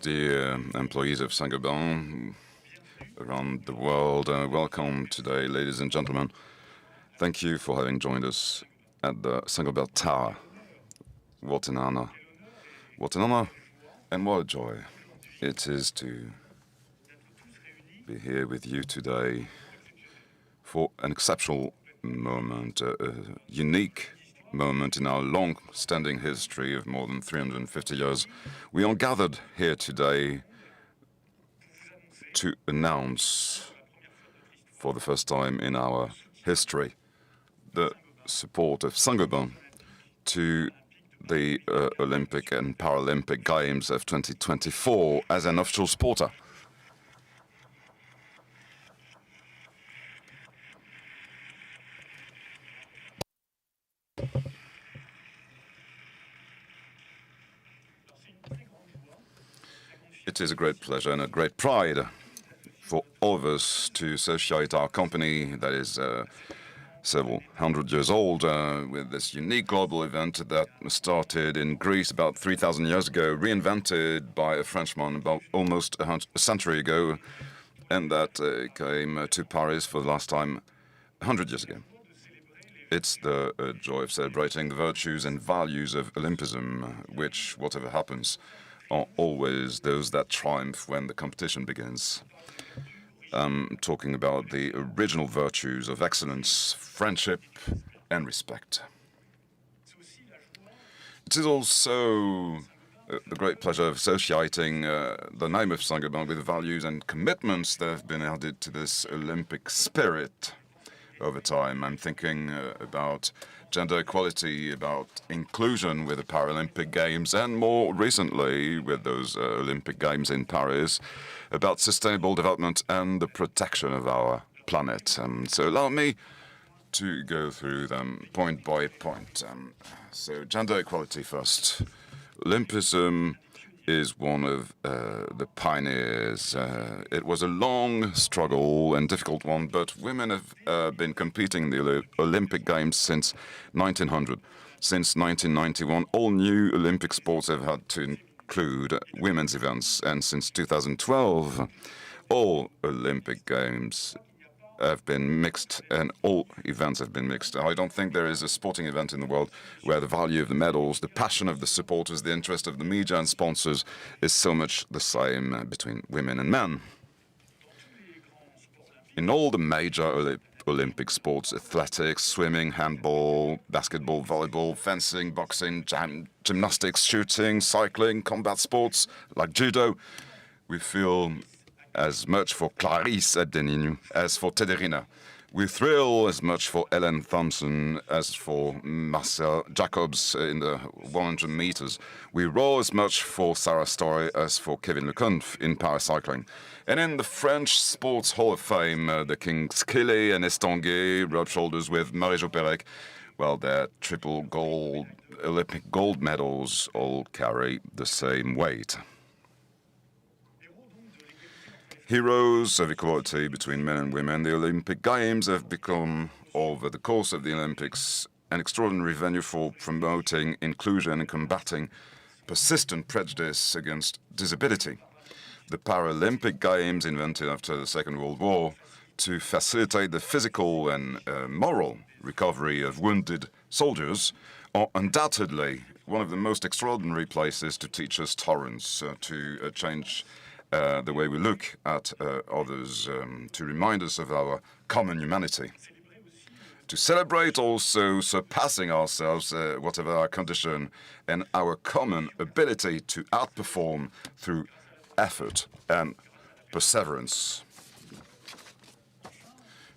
dear employees of Saint-Gobain around the world, welcome today, ladies and gentlemen. Thank you for having joined us at the Saint-Gobain Tower. What an honor. What an honor and what a joy it is to be here with you today for an exceptional moment, a unique moment in our long-standing history of more than 350 years. We are gathered here today to announce for the first time in our history the support of Saint-Gobain to the Olympic and Paralympic Games of 2024 as an official supporter. It is a great pleasure and a great pride for all of us to associate our company that is several hundred years old with this unique global event that started in Greece about 3,000 years ago, reinvented by a Frenchman about almost a century ago, and that came to Paris for the last time 100 years ago. It's the joy of celebrating the virtues and values of Olympism, which, whatever happens, are always those that triumph when the competition begins. Talking about the original virtues of excellence, friendship, and respect. It is also the great pleasure of associating the name of Saint-Gobain with the values and commitments that have been added to this Olympic spirit over time. I'm thinking about gender equality, about inclusion with the Paralympic Games, and more recently with those Olympic Games in Paris, about sustainable development and the protection of our planet. So allow me to go through them point by point. So gender equality first. Olympism is one of the pioneers. It was a long struggle and difficult one, but women have been competing in the Olympic Games since 1900. Since 1991, all new Olympic sports have had to include women's events, and since 2012, all Olympic Games have been mixed, and all events have been mixed. I don't think there is a sporting event in the world where the value of the medals, the passion of the supporters, the interest of the media and sponsors is so much the same between women and men. In all the major Olympic sports, athletics, swimming, handball, basketball, volleyball, fencing, boxing, gymnastics, shooting, cycling, combat sports like judo, we feel as much for Clarisse at Denis as for Tederina. We thrill as much for Ellen Thompson as for Marcel Jacobs in the 100 meters. We roar as much for Sarah Story as for Kevin Lecunff in paracycling. And in the French Sports Hall of Fame, the Kings Kelly and Estanguet rub shoulders with Marie-Jo Pérec. Well, their triple gold Olympic gold medals all carry the same weight. Heroes of equality between men and women, the Olympic Games have become, over the course of the Olympics, an extraordinary venue for promoting inclusion and combating persistent prejudice against disability. The Paralympic Games, invented after the Second World War to facilitate the physical and moral recovery of wounded soldiers, are undoubtedly one of the most extraordinary places to teach us tolerance, to change the way we look at others, to remind us of our common humanity. To celebrate also surpassing ourselves, whatever our condition, and our common ability to outperform through effort and perseverance.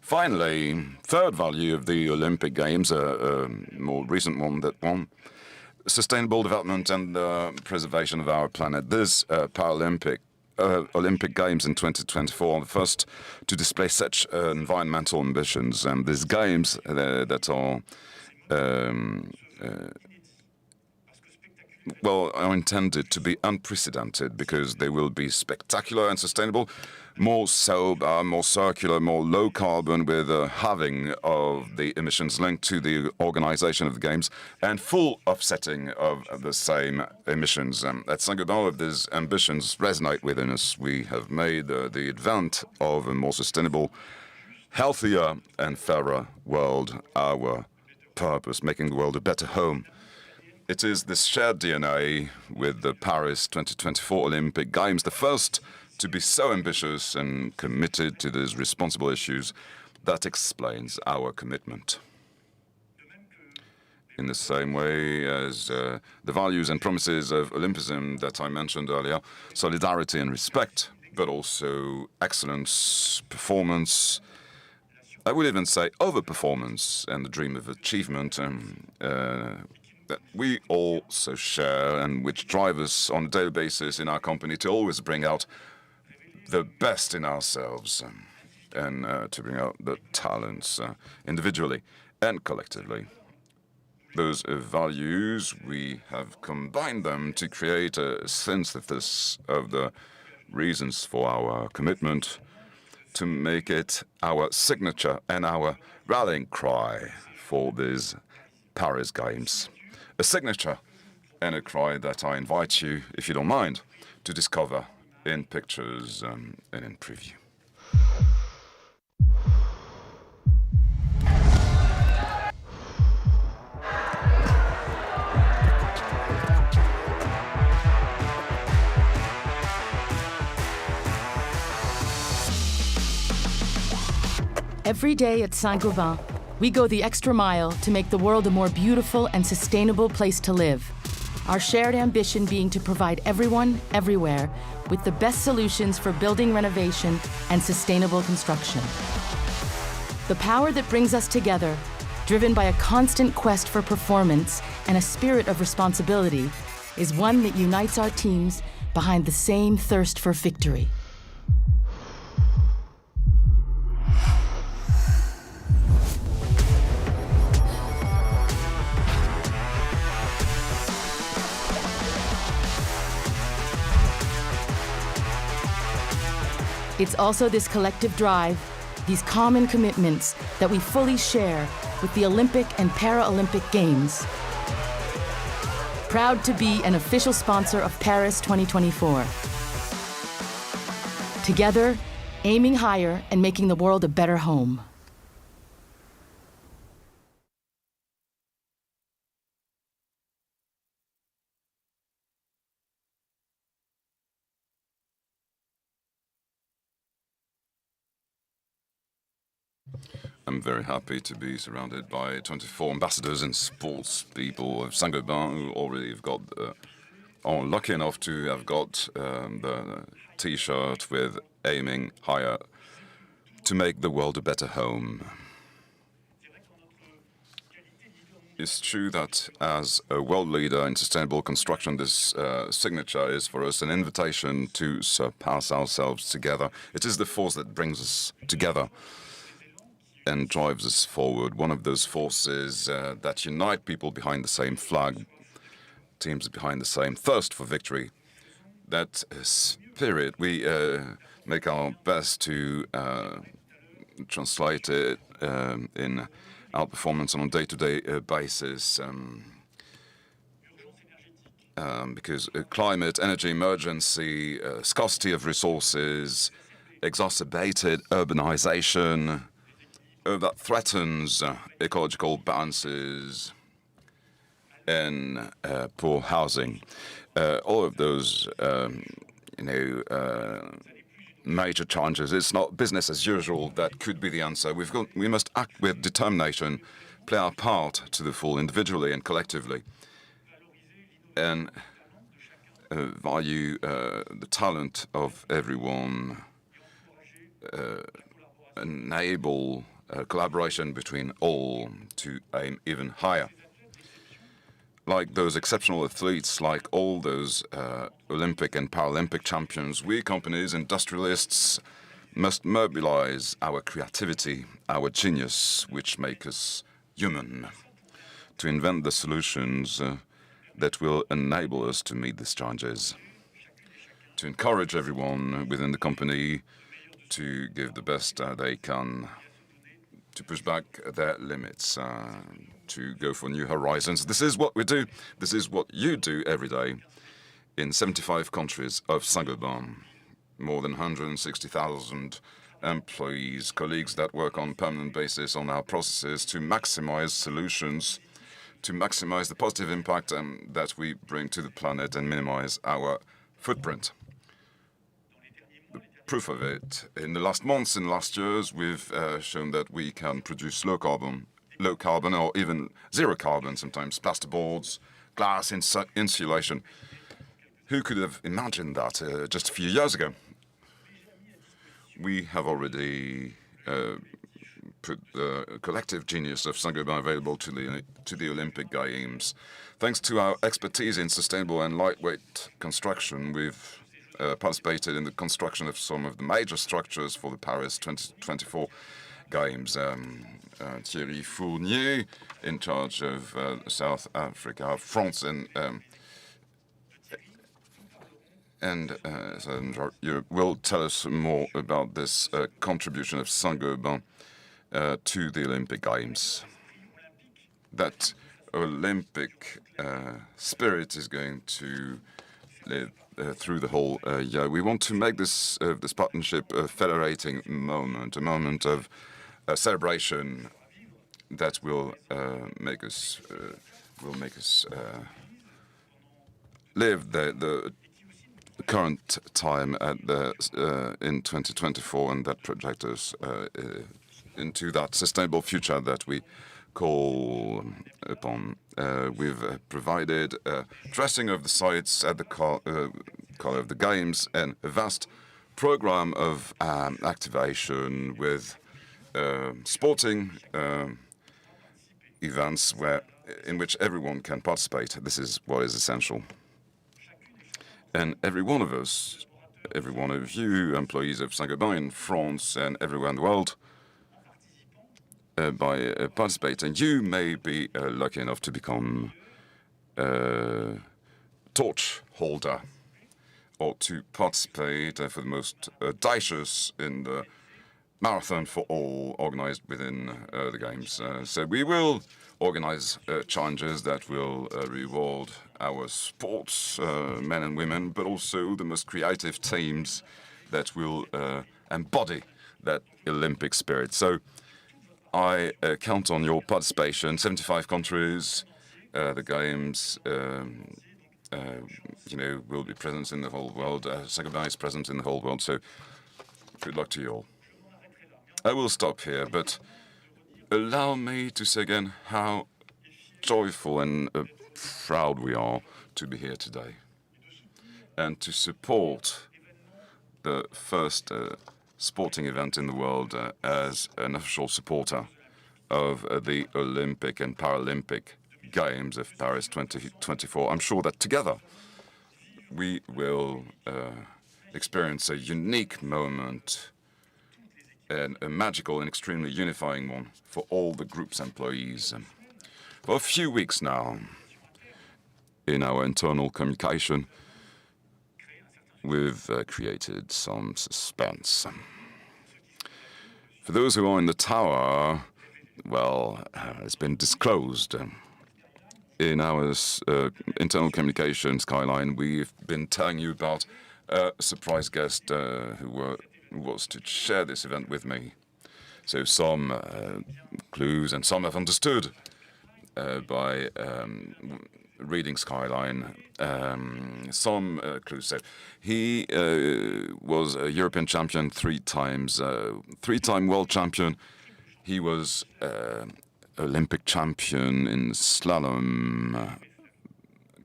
Finally, third value of the Olympic Games, a more recent one, sustainable development and the preservation of our planet. This Olympic Games in 2024 are the first to display such environmental ambitions, and these games that are well, are intended to be unprecedented because they will be spectacular and sustainable, more sober, more circular, more low carbon, with a halving of the emissions linked to the organization of the games and full offsetting of the same emissions. At Saint-Gobain, all of these ambitions resonate within us. We have made the advent of a more sustainable, healthier and fairer world our purpose, making the world a better home. It is this shared DNA with the Paris 2024 Olympic Games, the first to be so ambitious and committed to these responsible issues, that explains our commitment. In the same way as the values and promises of Olympism that I mentioned earlier, solidarity and respect, but also excellence, performance, I would even say overperformance and the dream of achievement, that we also share and which drive us on a daily basis in our company to always bring out the best in ourselves and to bring out the talents individually and collectively. Those values, we have combined them to create a synthesis of the reasons for our commitment, to make it our signature and our rallying cry for these Paris Games. A signature and a cry that I invite you, if you don't mind, to discover in pictures and in preview. Every day at Saint-Gobain, we go the extra mile to make the world a more beautiful and sustainable place to live. Our shared ambition being to provide everyone, everywhere, with the best solutions for building renovation and sustainable construction. The power that brings us together, driven by a constant quest for performance and a spirit of responsibility, is one that unites our teams behind the same thirst for victory. It's also this collective drive, these common commitments that we fully share with the Olympic and Paralympic Games. Proud to be an official sponsor of Paris 2024. Together, aiming higher and making the world a better home. I'm very happy to be surrounded by 24 ambassadors and sports people of Saint-Gobain who already have got, are lucky enough to have got the T-shirt with aiming higher to make the world a better home. It's true that as a world leader in sustainable construction, this signature is for us an invitation to surpass ourselves together. It is the force that brings us together and drives us forward. One of those forces that unite people behind the same flag, teams behind the same thirst for victory. That spirit, we make our best to translate it in our performance on a day-to-day basis. Because climate, energy emergency, scarcity of resources, exacerbated urbanization, that threatens ecological balances and poor housing. All of those, major challenges. It's not business as usual that could be the answer. We must act with determination, play our part to the full, individually and collectively, and value the talent of everyone, enable collaboration between all to aim even higher. Like those exceptional athletes, like all those Olympic and Paralympic champions, we companies, industrialists, must mobilize our creativity, our genius, which make us human, to invent the solutions that will enable us to meet these challenges, to encourage everyone within the company to give the best they can, to push back their limits, to go for new horizons. This is what we do. This is what you do every day in 75 countries of Saint-Gobain. More than 160,000 employees, colleagues that work on a permanent basis on our processes to maximize solutions, to maximize the positive impact that we bring to the planet and minimize our footprint. The proof of it, in the last months and last years, we've shown that we can produce low carbon or even zero carbon, sometimes plasterboards, glass, insulation. Who could have imagined that just a few years ago? We have already put the collective genius of Saint-Gobain available to the Olympic Games. Thanks to our expertise in sustainable and lightweight construction, we've participated in the construction of some of the major structures for the Paris 2024 Games. Thierry Fournier, in charge of South Africa, France, and Southern Europe, will tell us more about this contribution of Saint-Gobain to the Olympic Games. That Olympic spirit is going to live through the whole year. We want to make this partnership a federating moment, a moment of celebration that will make us live the current time in 2024, and that project us into that sustainable future that we call upon. We've provided dressing of the sites at the color of the Games and a vast program of activation with sporting events in which everyone can participate. This is what is essential. And every one of us, every one of you, employees of Saint-Gobain in France and everywhere in the world, by participating, you may be lucky enough to become a torch holder or to participate for the most audacious in the marathon for all organized within the Games. So we will organize challenges that will reward our sports men and women, but also the most creative teams that will embody that Olympic spirit. So I count on your participation. 75 countries, the Games, will be present in the whole world. Saint-Gobain is present in the whole world. So good luck to you all. I will stop here, but allow me to say again how joyful and proud we are to be here today and to support the first sporting event in the world as an official supporter of the Olympic and Paralympic Games of Paris 2024. I'm sure that together we will experience a unique moment and a magical and extremely unifying one for all the group's employees. For a few weeks now, in our internal communication, we've created some suspense. For those who are in the tower, well, it's been disclosed. In our internal communication skyline, we've been telling you about a surprise guest who was to share this event with me. So some clues, and some have understood by reading Skyline. Some clues. So he was a European champion 3 times, 3-time world champion. He was Olympic champion in slalom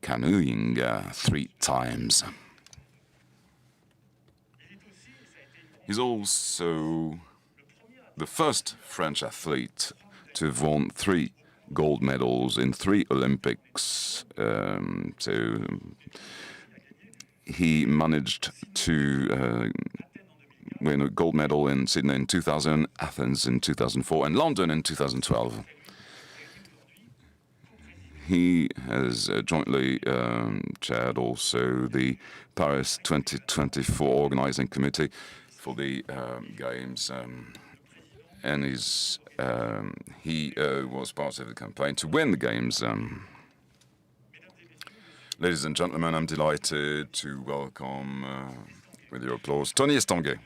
canoeing 3 times. He's also the first French athlete to have won 3 gold medals in 3 Olympics. So he managed to win a gold medal in Sydney in 2000, Athens in 2004, and London in 2012. he has jointly chaired also the Paris 2024 organizing committee for the Games, and he was part of the campaign to win the Games. Ladies and gentlemen, I'm delighted to welcome, with your applause, Tony Estanguet.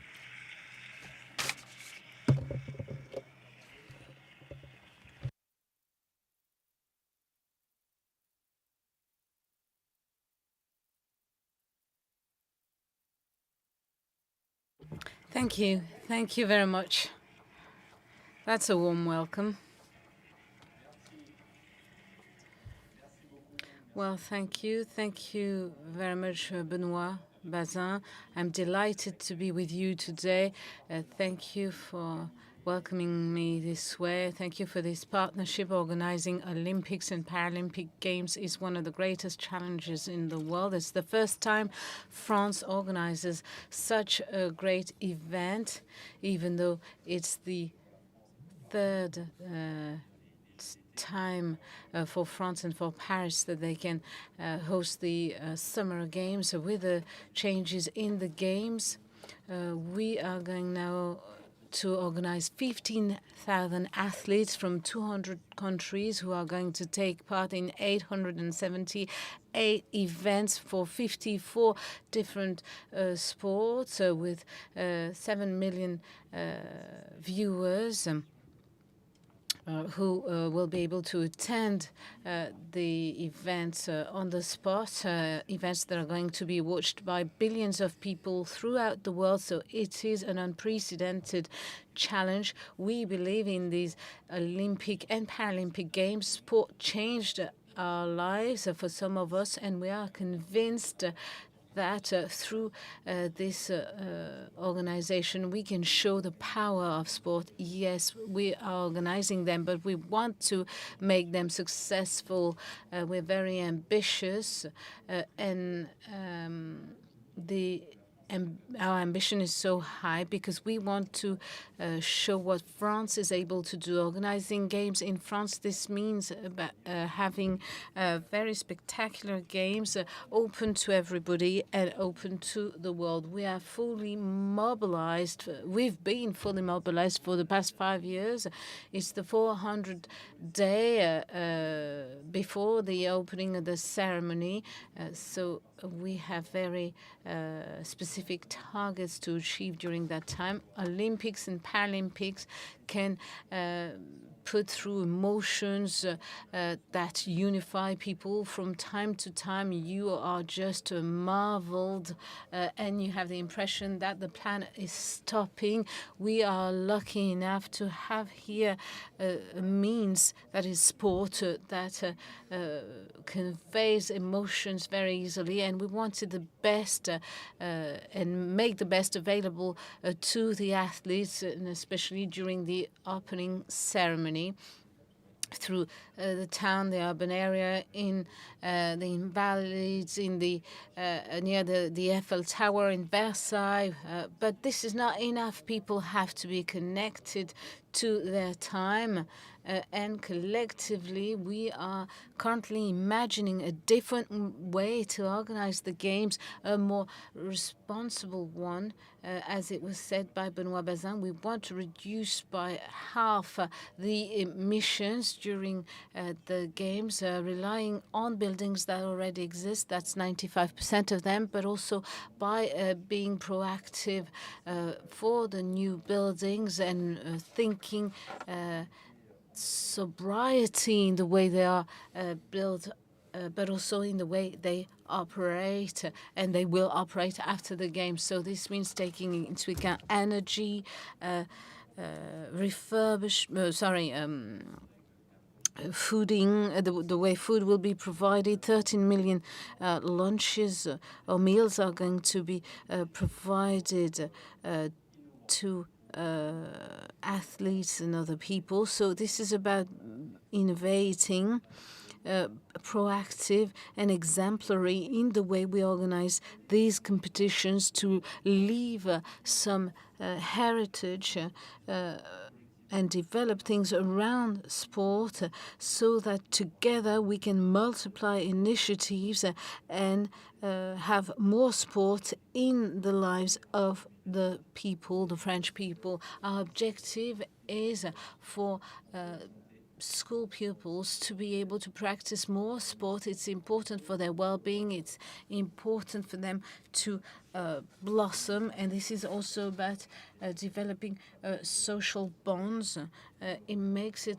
Thank you. Thank you very much. That's a warm welcome. Well, thank you. Thank you very much, Benoit Bazin. I'm delighted to be with you today. Thank you for welcoming me this way. Thank you for this partnership. Organizing Olympics and Paralympic Games is one of the greatest challenges in the world. It's the first time France organizes such a great event, even though it's the third time for France and for Paris that they can host the Summer Games. So with the changes in the Games, we are going now to organize 15,000 athletes from 200 countries who are going to take part in 878 events for 54 different sports with 7 million viewers. Who will be able to attend the events on the spot, events that are going to be watched by billions of people throughout the world. So it is an unprecedented challenge. We believe in these Olympic and Paralympic Games. Sport changed our lives for some of us, and we are convinced that through this organization, we can show the power of sport. Yes, we are organizing them, but we want to make them successful. We're very ambitious, and our ambition is so high because we want to show what France is able to do. Organizing games in France, this means having very spectacular games open to everybody and open to the world. We are fully mobilized. We've been fully mobilized for the past 5 years. It's the 400th day before the opening of the ceremony. So we have very specific targets to achieve during that time. Olympics and Paralympics can put through emotions that unify people. From time to time, you are just marveled and you have the impression that the planet is stopping. We are lucky enough to have here a means that is sport that conveys emotions very easily, and we wanted the best and make the best available to the athletes, and especially during the opening ceremony. Through the town, the urban area, in the Invalides, in the near the Eiffel Tower in Versailles. But this is not enough. People have to be connected to their time. And collectively, we are currently imagining a different way to organize the games, a more responsible one. As it was said by Benoit Bazin, we want to reduce by half the emissions during the games, relying on buildings that already exist. That's 95% of them, but also by being proactive for the new buildings and thinking sobriety in the way they are built, but also in the way they operate, and they will operate after the game. So this means taking into account energy, fooding, the way food will be provided. 13 million lunches or meals are going to be provided to athletes and other people. So this is about innovating, proactive and exemplary in the way we organize these competitions to leave some heritage and develop things around sport so that together we can multiply initiatives and have more sport in the lives of the people, the French people. Our objective is for school pupils to be able to practice more sport. It's important for their well-being. It's important for them to blossom. And this is also about developing social bonds. It makes it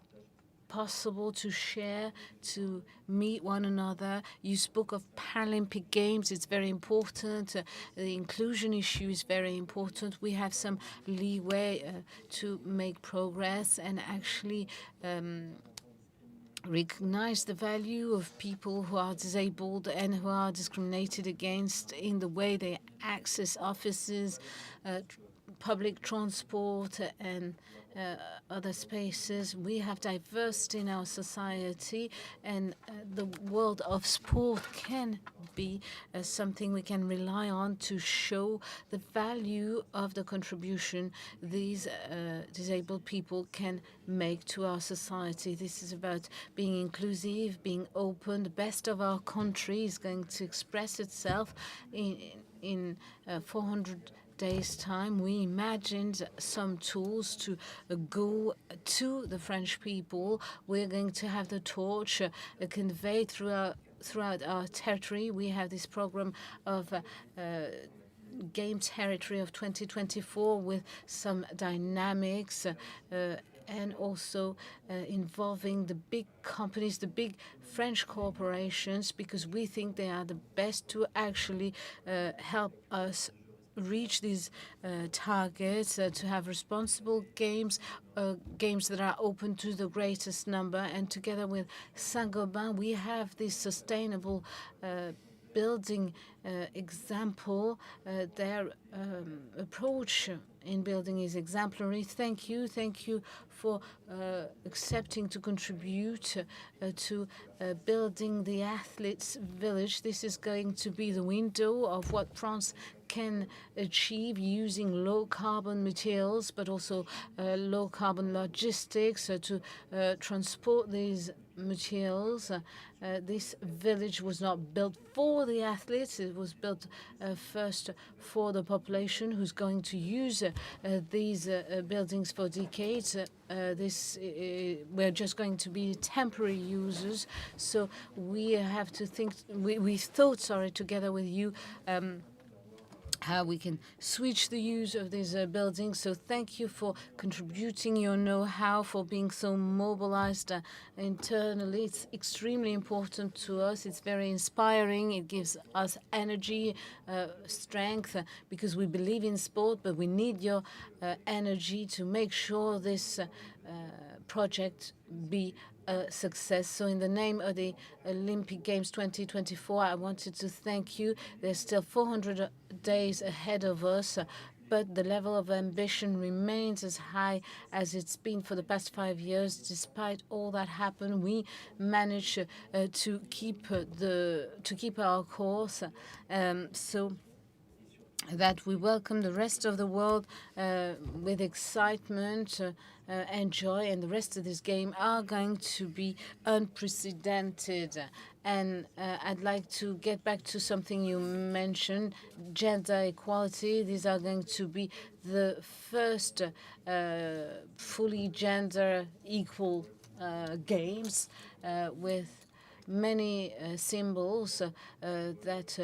possible to share, to meet one another. You spoke of Paralympic Games. It's very important. The inclusion issue is very important. We have some leeway to make progress and actually recognize the value of people who are disabled and who are discriminated against in the way they access offices, public transport, and other spaces. We have diversity in our society, and the world of sport can be something we can rely on to show the value of the contribution these disabled people can make to our society. This is about being inclusive, being open. The best of our country is going to express itself in 400 days' time. We imagined some tools to go to the French people. We're going to have the torch conveyed throughout our territory. We have this program of Game Territory of 2024 with some dynamics and also involving the big companies, the big French corporations, because we think they are the best to actually help us reach these targets, to have responsible games, games that are open to the greatest number. And together with Saint-Gobain, we have this sustainable building example. Their approach in building is exemplary. Thank you for accepting to contribute to building the athletes' village. This is going to be the window of what France can achieve using low-carbon materials, but also low-carbon logistics to transport these materials. This village was not built for the athletes. It was built first for the population who's going to use these buildings for decades. We're just going to be temporary users. So we have to think, we thought, together with you, how we can switch the use of these buildings. So thank you for contributing your know-how, for being so mobilized internally. It's extremely important to us. It's very inspiring. It gives us energy, strength, because we believe in sport, but we need your energy to make sure this project be a success. So in the name of the Olympic Games 2024, I wanted to thank you. There's still 400 days ahead of us, but the level of ambition remains as high as it's been for the past 5 years. Despite all that happened, we managed to keep our course. So that we welcome the rest of the world with excitement and joy, and the rest of this game are going to be unprecedented. And I'd like to get back to something you mentioned, gender equality. These are going to be the first fully gender equal games with many symbols that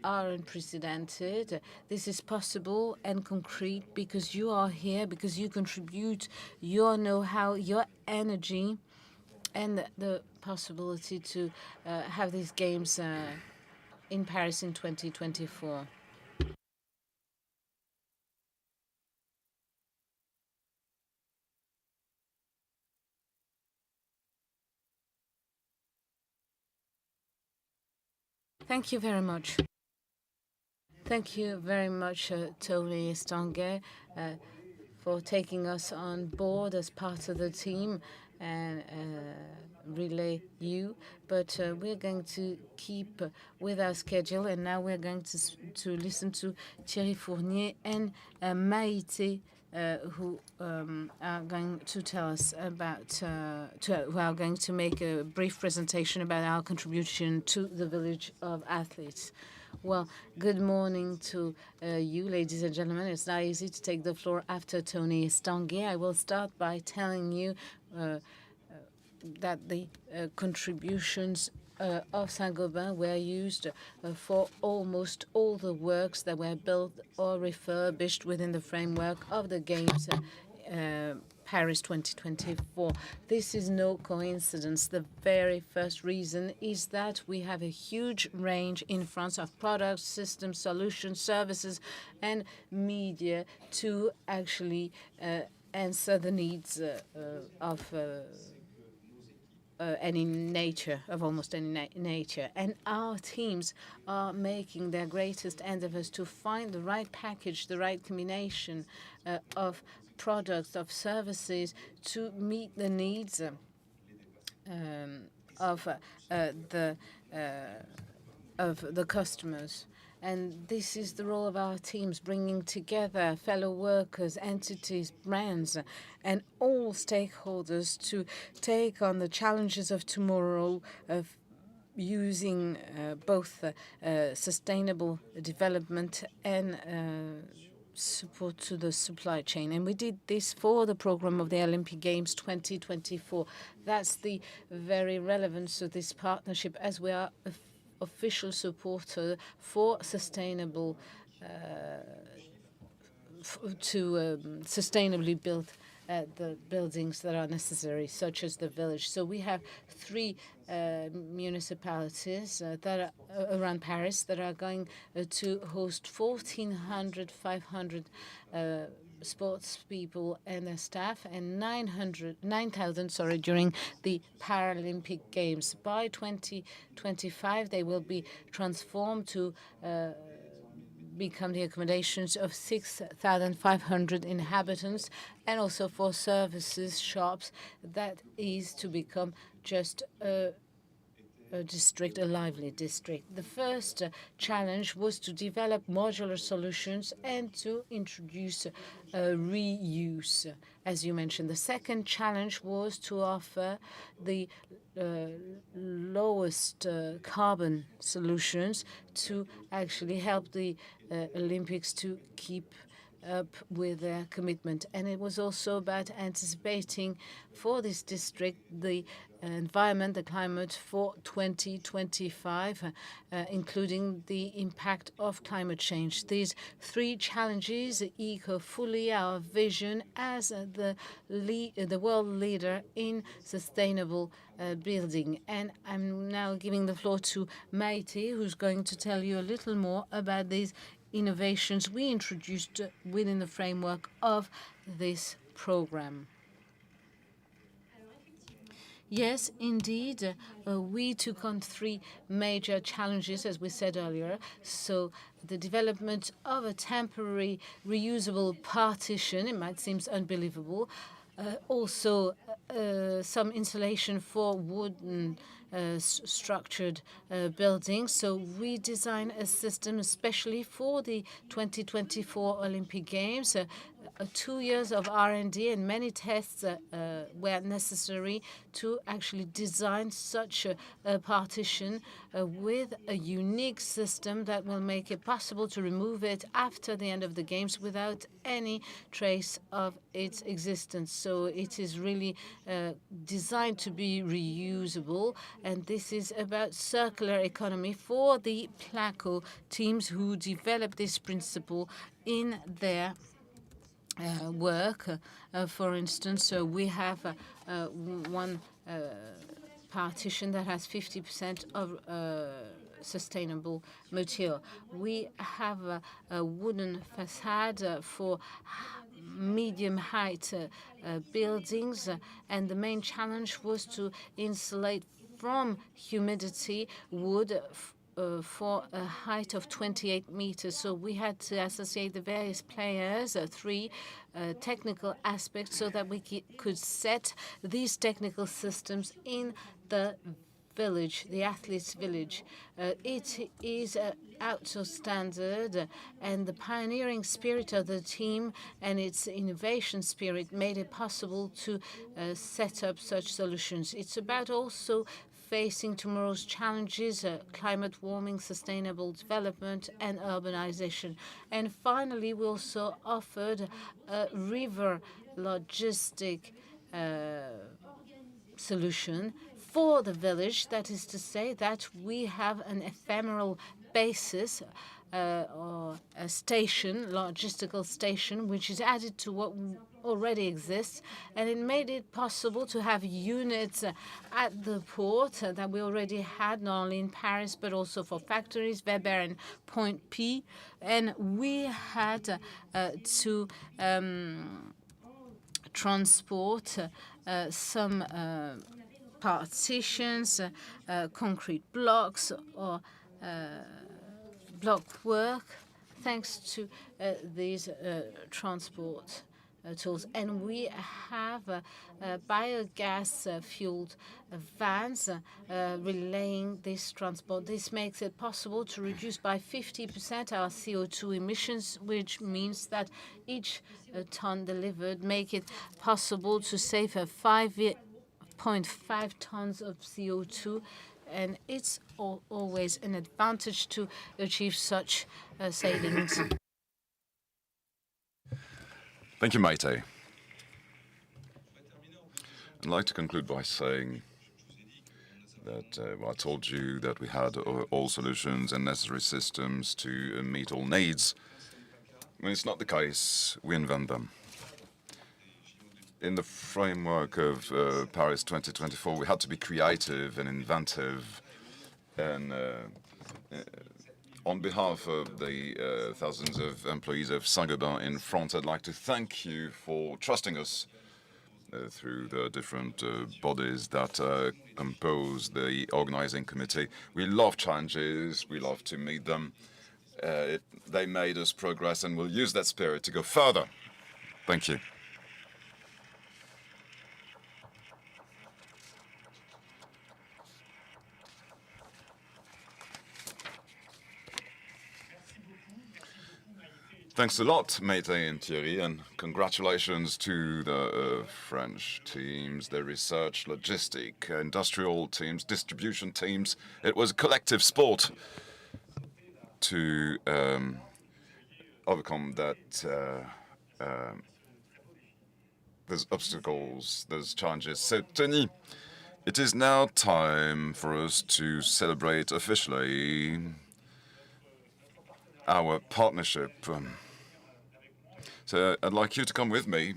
are unprecedented. This is possible and concrete because you are here, because you contribute your know-how, your energy, and the possibility to have these games in Paris in 2024. Thank you very much. Thank you very much, Tony Estanguet, for taking us on board as part of the team and relay you. But we're going to keep with our schedule, and now we're going to listen to Thierry Fournier and Maïté who are going to tell us about, who are going to make a brief presentation about our contribution to the village of athletes. Well, good morning to you, ladies and gentlemen. It's not easy to take the floor after Tony Estanguet. I will start by telling you that the contributions of Saint-Gobain were used for almost all the works that were built or refurbished within the framework of the Games Paris 2024. This is no coincidence. The very first reason is that we have a huge range in France of products, systems, solutions, services, and media to actually answer the needs of almost any nature. And our teams are making their greatest endeavors to find the right package, the right combination of products, of services to meet the needs of the customers. And this is the role of our teams, bringing together fellow workers, entities, brands, and all stakeholders to take on the challenges of tomorrow of using both sustainable development and support to the supply chain. And we did this for the program of the Olympic Games 2024. That's the very relevance of this partnership, as we are official supporter for sustainable to sustainably build the buildings that are necessary, such as the village. So we have 3 municipalities that are around Paris that are going to host 1,400, 500 sports people and their staff, and 9,000 during the Paralympic Games. By 2025, they will be transformed to become the accommodations of 6,500 inhabitants, and also for services, shops, that is to become just a district, a lively district. The first challenge was to develop modular solutions and to introduce reuse, as you mentioned. The second challenge was to offer the lowest carbon solutions to actually help the Olympics to keep up with their commitment. And it was also about anticipating for this district the environment, the climate for 2025, including the impact of climate change. These 3 challenges echo fully our vision as the world leader in sustainable building. And I'm now giving the floor to Maite, who's going to tell you a little more about these innovations we introduced within the framework of this program. Yes, indeed, we took on 3 major challenges, as we said earlier. So the development of a temporary reusable partition, it might seem unbelievable. Also, some insulation for wooden structured buildings. So we designed a system especially for the 2024 Olympic Games. 2 years of R&D and many tests were necessary to actually design such a partition with a unique system that will make it possible to remove it after the end of the Games without any trace of its existence. So it is really designed to be reusable, and this is about circular economy for the Placo teams who developed this principle in their work. For instance, we have one partition that has 50% of sustainable material. We have a wooden facade for medium height buildings, and the main challenge was to insulate from humidity wood for a height of 28 meters. So we had to associate the various players, 3 technical aspects, so that we could set these technical systems in the village, the athletes' village. It is outdoor standard, and the pioneering spirit of the team and its innovation spirit made it possible to set up such solutions. It's about also facing tomorrow's challenges, climate warming, sustainable development, and urbanization. And finally, we also offered a river logistic solution for the village. That is to say that we have an ephemeral basis or a station, logistical station, which is added to what already exists, and it made it possible to have units at the port that we already had, not only in Paris, but also for factories, Weber and Point P. And we had to transport some partitions, concrete blocks, or block work, thanks to these transport tools. And we have biogas fueled vans relaying this transport. This makes it possible to reduce by 50% our CO2 emissions, which means that each ton delivered make it possible to save 5.5 tons of CO2, and it's always an advantage to achieve such savings. Thank you, Maite. I'd like to conclude by saying that I told you that we had all solutions and necessary systems to meet all needs. When it's not the case, we invent them. In the framework of Paris 2024, we had to be creative and inventive. And on behalf of the thousands of employees of Saint-Gobain in France, I'd like to thank you for trusting us through the different bodies that compose the organizing committee. We love challenges, we love to meet them. They made us progress, and we'll use that spirit to go further. Thank you. Thanks a lot, Maite and Thierry, and congratulations to the French teams, the research, logistic, industrial teams, distribution teams. It was a collective sport to overcome that those obstacles, those challenges. So, Tony, it is now time for us to celebrate officially our partnership. So I'd like you to come with me.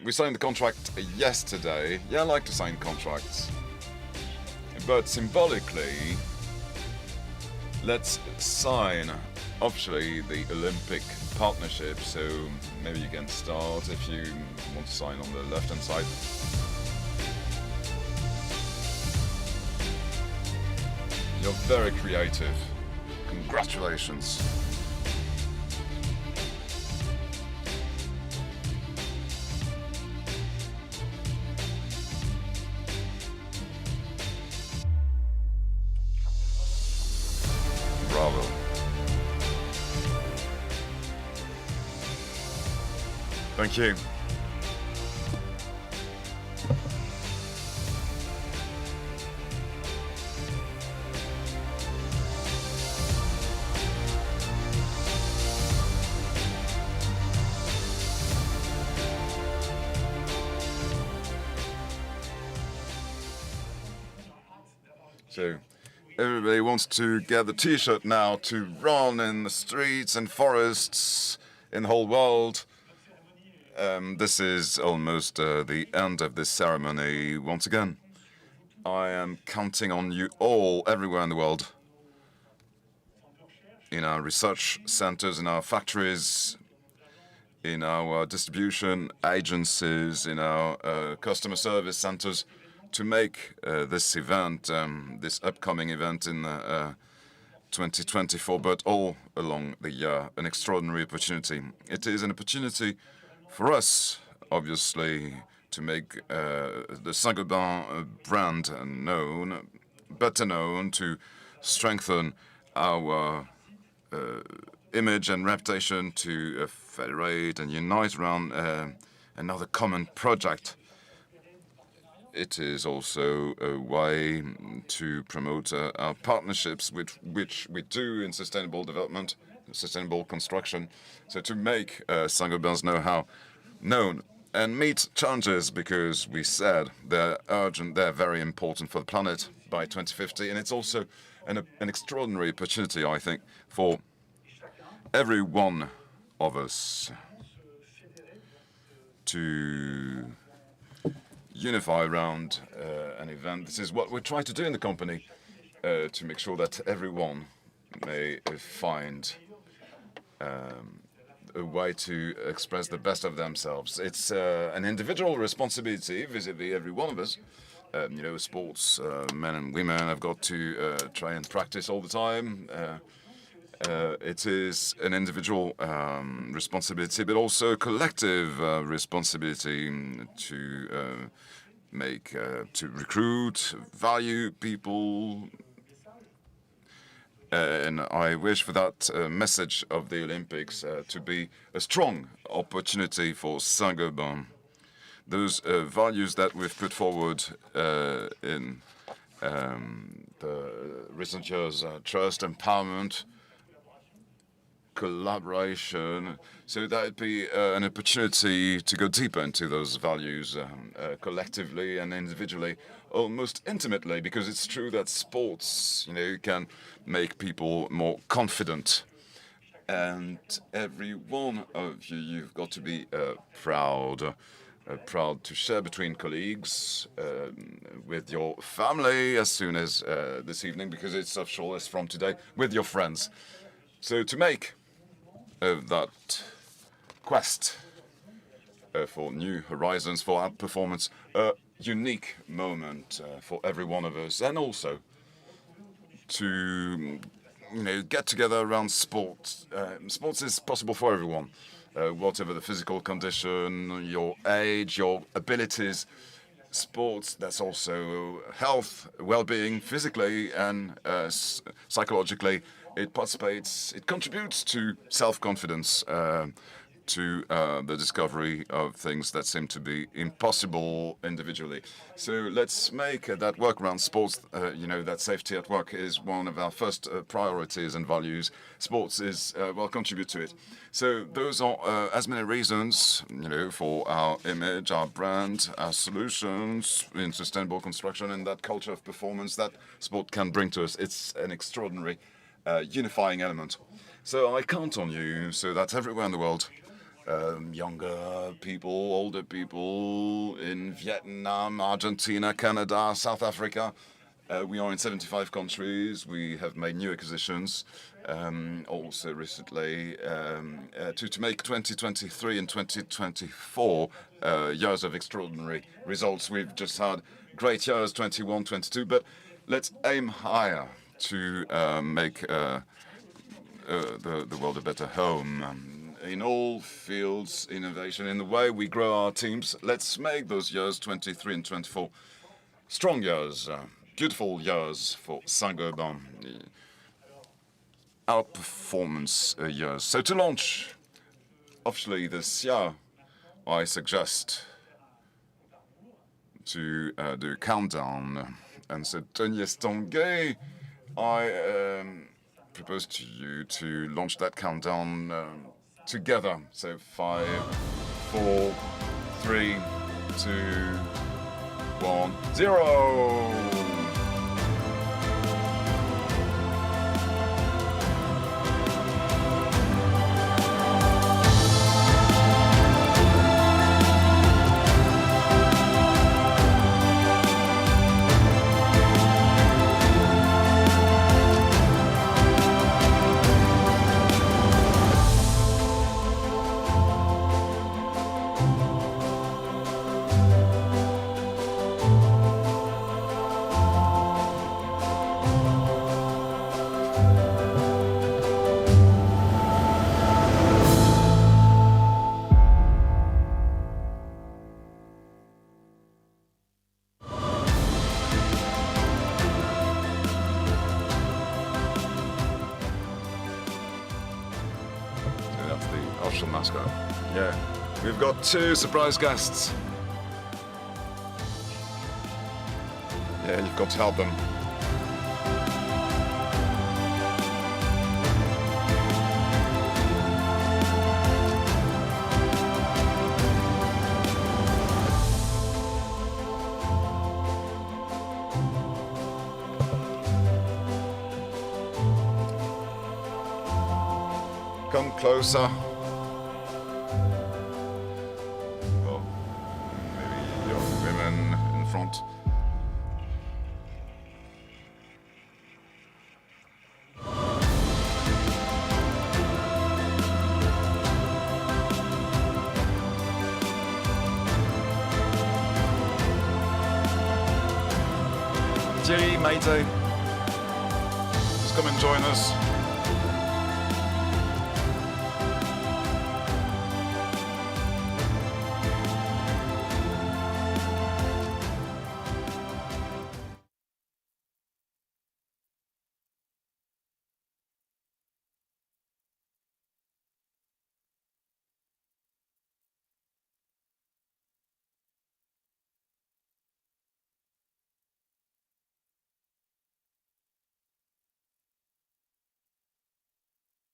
We signed the contract yesterday. Yeah, I like to sign contracts. But symbolically, let's sign officially the Olympic partnership. So maybe you can start if you want to sign on the left-hand side. You're very creative. Congratulations. Bravo. Thank you. So everybody wants to get the T-shirt now to run in the streets and forests in the whole world. This is almost the end of this ceremony. Once again, I am counting on you all, everywhere in the world, in our research centers, in our factories, in our distribution agencies, in our customer service centers, to make this event, this upcoming event in 2024, but all along the year, an extraordinary opportunity. It is an opportunity for us, obviously, to make the Saint-Gobain brand better known, to strengthen our image and reputation, to federate and unite around another common project. It is also a way to promote our partnerships, which we do in sustainable development, sustainable construction. So to make Saint-Gobain's know-how known and meet challenges, because we said they're urgent, they're very important for the planet by 2050. And it's also an extraordinary opportunity, I think, for every one of us to unify around an event. This is what we try to do in the company, to make sure that everyone may find a way to express the best of themselves. It's an individual responsibility vis-à-vis every one of us. Sports men and women have got to try and practice all the time. It is an individual responsibility, but also a collective responsibility to to recruit, value people. And I wish for that message of the Olympics to be a strong opportunity for Saint-Gobain. Those values that we've put forward in the recent years, trust, empowerment, collaboration, so that would be an opportunity to go deeper into those values collectively and individually, almost intimately, because it's true that sports, can make people more confident. And every one of you, you've got to be proud to share between colleagues, with your family as soon as this evening, because it's official as from today, with your friends. So to make that quest for new horizons, for outperformance, a unique moment for every one of us, and also to get together around sports. Sports is possible for everyone, whatever the physical condition, your age, your abilities. Sports, that's also health, well-being, physically and psychologically. It contributes to self-confidence, to the discovery of things that seem to be impossible individually. So let's make that work around sports. That safety at work is one of our first priorities and values. Sports is will contribute to it. So those are as many reasons, for our image, our brand, our solutions in sustainable construction, and that culture of performance that sport can bring to us. It's an extraordinary unifying element. So I count on you, so that everywhere in the world, younger people, older people, in Vietnam, Argentina, Canada, South Africa. We are in 75 countries. We have made new acquisitions also recently to make 2023 and 2024 years of extraordinary results. We've just had great years, 21, 22, but let's aim higher to make the world a better home. In all fields, innovation, in the way we grow our teams, let's make those years 23 and 24 strong years, beautiful years for Saint-Gobain, outperformance years. So to launch officially this year, I suggest to do a countdown. And so, Tonies Tanguay, I propose to you to launch that countdown together. So 5, 4, 3, 2, 1, 0. official mascot. Yeah. We've got 2 surprise guests. Yeah, you've got to help them. Come closer. Oh, maybe young women in front. Thierry, matey, just come and join us.